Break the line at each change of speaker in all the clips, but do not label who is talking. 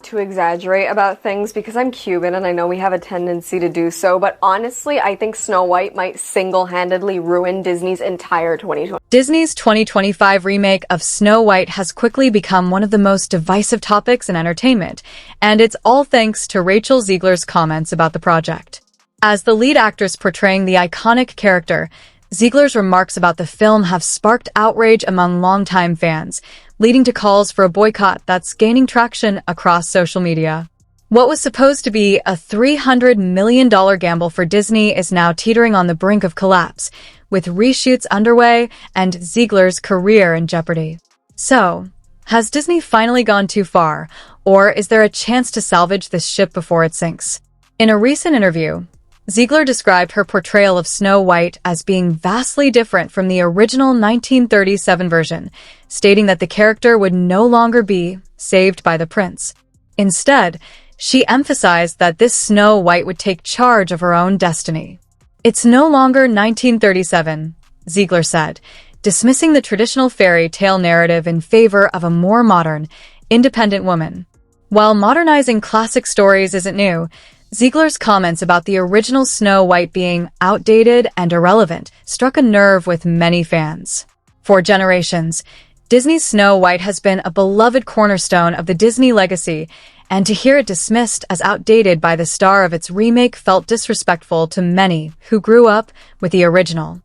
to exaggerate about things because I'm Cuban and I know we have a tendency to do so, but honestly, I think Snow White might single-handedly ruin Disney's entire 2020.
Disney's 2025 remake of Snow White has quickly become one of the most divisive topics in entertainment, and it's all thanks to Rachel Zegler's comments about the project. As the lead actress portraying the iconic character, Zegler's remarks about the film have sparked outrage among longtime fans, leading to calls for a boycott that's gaining traction across social media. What was supposed to be a $300 million gamble for Disney is now teetering on the brink of collapse, with reshoots underway and Zegler's career in jeopardy. So, has Disney finally gone too far, or is there a chance to salvage this ship before it sinks? In a recent interview, Zegler described her portrayal of Snow White as being vastly different from the original 1937 version, stating that the character would no longer be saved by the prince. Instead, she emphasized that this Snow White would take charge of her own destiny. "It's no longer 1937, Zegler said, dismissing the traditional fairy tale narrative in favor of a more modern, independent woman. While modernizing classic stories isn't new, Zegler's comments about the original Snow White being outdated and irrelevant struck a nerve with many fans. For generations, Disney's Snow White has been a beloved cornerstone of the Disney legacy, and to hear it dismissed as outdated by the star of its remake felt disrespectful to many who grew up with the original.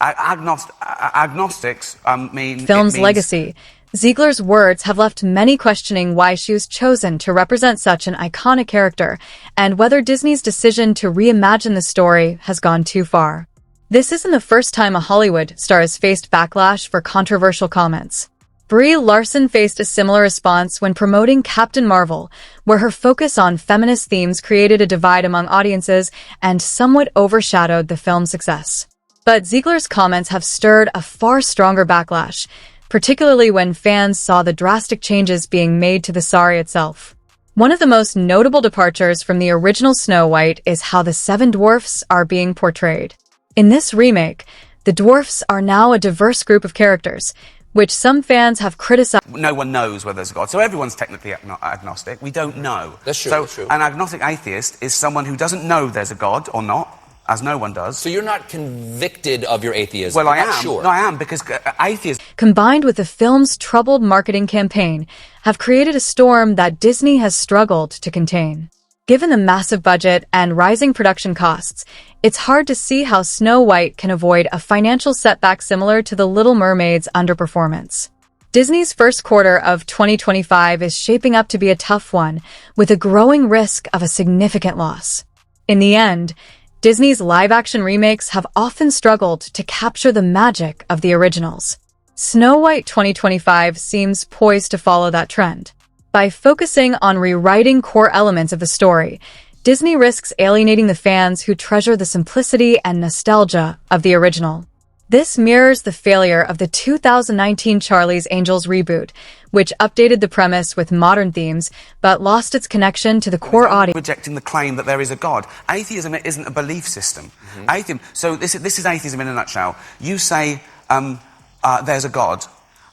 Agnostics mean...
Film's legacy. Zegler's words have left many questioning why she was chosen to represent such an iconic character, and whether Disney's decision to reimagine the story has gone too far. This isn't the first time a Hollywood star has faced backlash for controversial comments. Brie Larson faced a similar response when promoting Captain Marvel, where her focus on feminist themes created a divide among audiences and somewhat overshadowed the film's success. But Zegler's comments have stirred a far stronger backlash, particularly when fans saw the drastic changes being made to the sari itself. One of the most notable departures from the original Snow White is how the seven dwarfs are being portrayed. In this remake, the dwarfs are now a diverse group of characters, which some fans have criticized.
No one knows whether there's a God, so everyone's technically agnostic. We don't know.
That's true,
so
that's true.
An agnostic atheist is someone who doesn't know there's a God or not, as no one does.
So you're not convicted of your atheism?
Well, I
am.
Sure. No, I am, because atheists...
Combined with the film's troubled marketing campaign, have created a storm that Disney has struggled to contain. Given the massive budget and rising production costs, it's hard to see how Snow White can avoid a financial setback similar to The Little Mermaid's underperformance. Disney's first quarter of 2025 is shaping up to be a tough one, with a growing risk of a significant loss. In the end, Disney's live-action remakes have often struggled to capture the magic of the originals. Snow White 2025 seems poised to follow that trend. By focusing on rewriting core elements of the story, Disney risks alienating the fans who treasure the simplicity and nostalgia of the original. This mirrors the failure of the 2019 Charlie's Angels reboot, which updated the premise with modern themes, but lost its connection to the core audience.
Rejecting the claim that there is a God. Atheism isn't a belief system. Atheism. So this is atheism in a nutshell. You say, there's a God.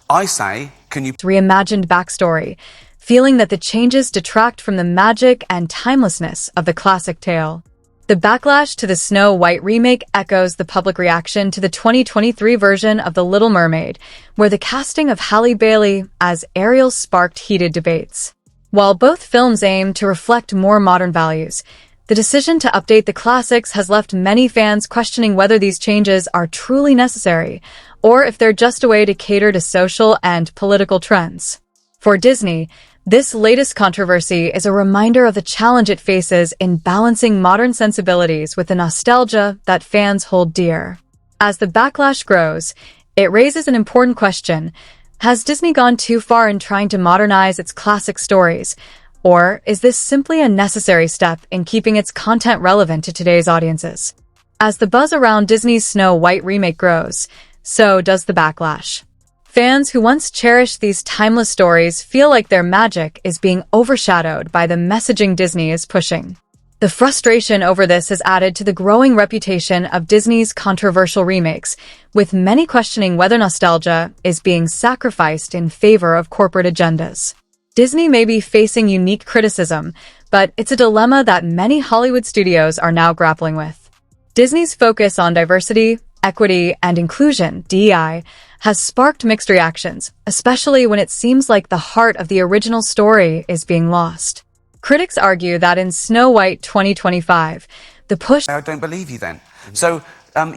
I say, can you...
Reimagined backstory, feeling that the changes detract from the magic and timelessness of the classic tale. The backlash to the Snow White remake echoes the public reaction to the 2023 version of The Little Mermaid, where the casting of Halle Bailey as Ariel sparked heated debates. While both films aim to reflect more modern values, the decision to update the classics has left many fans questioning whether these changes are truly necessary, or if they're just a way to cater to social and political trends. For Disney, this latest controversy is a reminder of the challenge it faces in balancing modern sensibilities with the nostalgia that fans hold dear. As the backlash grows, it raises an important question. Has Disney gone too far in trying to modernize its classic stories? Or is this simply a necessary step in keeping its content relevant to today's audiences? As the buzz around Disney's Snow White remake grows, so does the backlash. Fans who once cherished these timeless stories feel like their magic is being overshadowed by the messaging Disney is pushing. The frustration over this has added to the growing reputation of Disney's controversial remakes, with many questioning whether nostalgia is being sacrificed in favor of corporate agendas. Disney may be facing unique criticism, but it's a dilemma that many Hollywood studios are now grappling with. Disney's focus on diversity, equity, and inclusion, DEI, has sparked mixed reactions, especially when it seems like the heart of the original story is being lost. Critics argue that in Snow White 2025, the push—
I don't believe you then. So,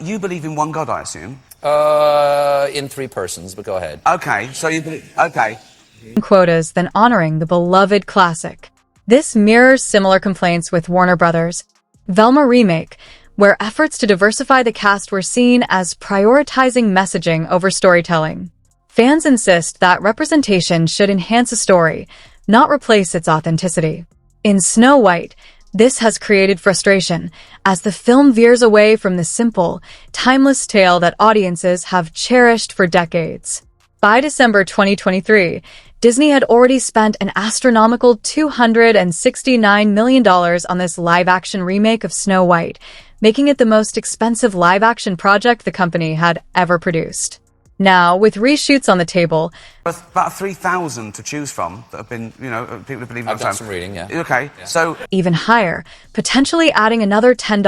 you believe in one God, I assume?
In three persons, but go ahead.
Okay, so you believe... Okay.
quotas than honoring the beloved classic. This mirrors similar complaints with Warner Brothers' Velma remake, where efforts to diversify the cast were seen as prioritizing messaging over storytelling. Fans insist that representation should enhance a story, not replace its authenticity. In Snow White, this has created frustration as the film veers away from the simple, timeless tale that audiences have cherished for decades. By December 2023, Disney had already spent an astronomical $269 million on this live-action remake of Snow White, making it the most expensive live-action project the company had ever produced. Now, with reshoots on the table—
about 3,000 to choose from that have been, people who believe in
I've done some reading, yeah.
Okay, yeah. So...
even higher, potentially adding another $10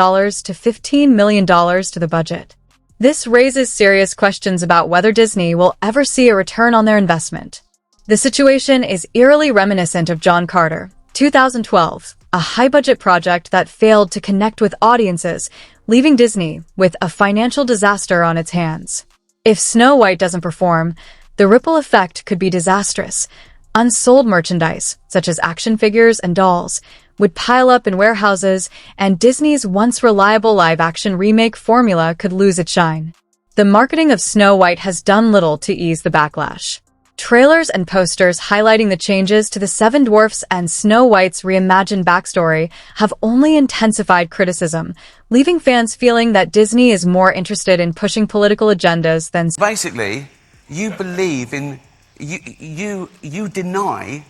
to $15 million to the budget. This raises serious questions about whether Disney will ever see a return on their investment. The situation is eerily reminiscent of John Carter, 2012, a high-budget project that failed to connect with audiences, leaving Disney with a financial disaster on its hands. If Snow White doesn't perform, the ripple effect could be disastrous. Unsold merchandise, such as action figures and dolls, would pile up in warehouses, and Disney's once reliable live-action remake formula could lose its shine. The marketing of Snow White has done little to ease the backlash. Trailers and posters highlighting the changes to the Seven Dwarfs and Snow White's reimagined backstory have only intensified criticism, leaving fans feeling that Disney is more interested in pushing political agendas than—
basically, you believe in... You deny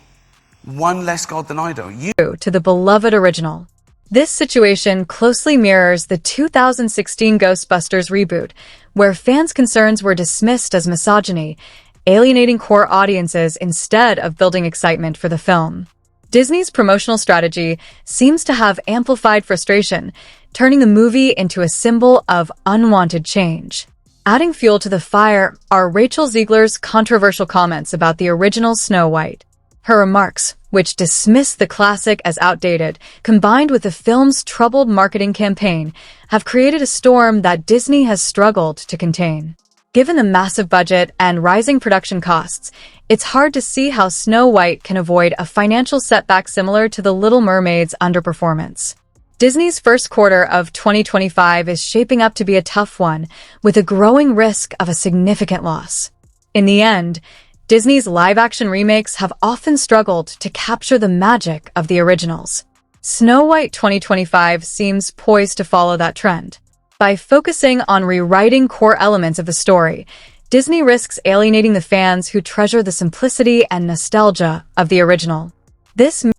one less God than I do.
to the beloved original. This situation closely mirrors the 2016 Ghostbusters reboot, where fans' concerns were dismissed as misogyny, alienating core audiences instead of building excitement for the film. Disney's promotional strategy seems to have amplified frustration, turning the movie into a symbol of unwanted change. Adding fuel to the fire are Rachel Zegler's controversial comments about the original Snow White. Her remarks, which dismiss the classic as outdated, combined with the film's troubled marketing campaign, have created a storm that Disney has struggled to contain. Given the massive budget and rising production costs, it's hard to see how Snow White can avoid a financial setback similar to The Little Mermaid's underperformance. Disney's first quarter of 2025 is shaping up to be a tough one, with a growing risk of a significant loss. In the end, Disney's live-action remakes have often struggled to capture the magic of the originals. Snow White 2025 seems poised to follow that trend. By focusing on rewriting core elements of the story, Disney risks alienating the fans who treasure the simplicity and nostalgia of the original. This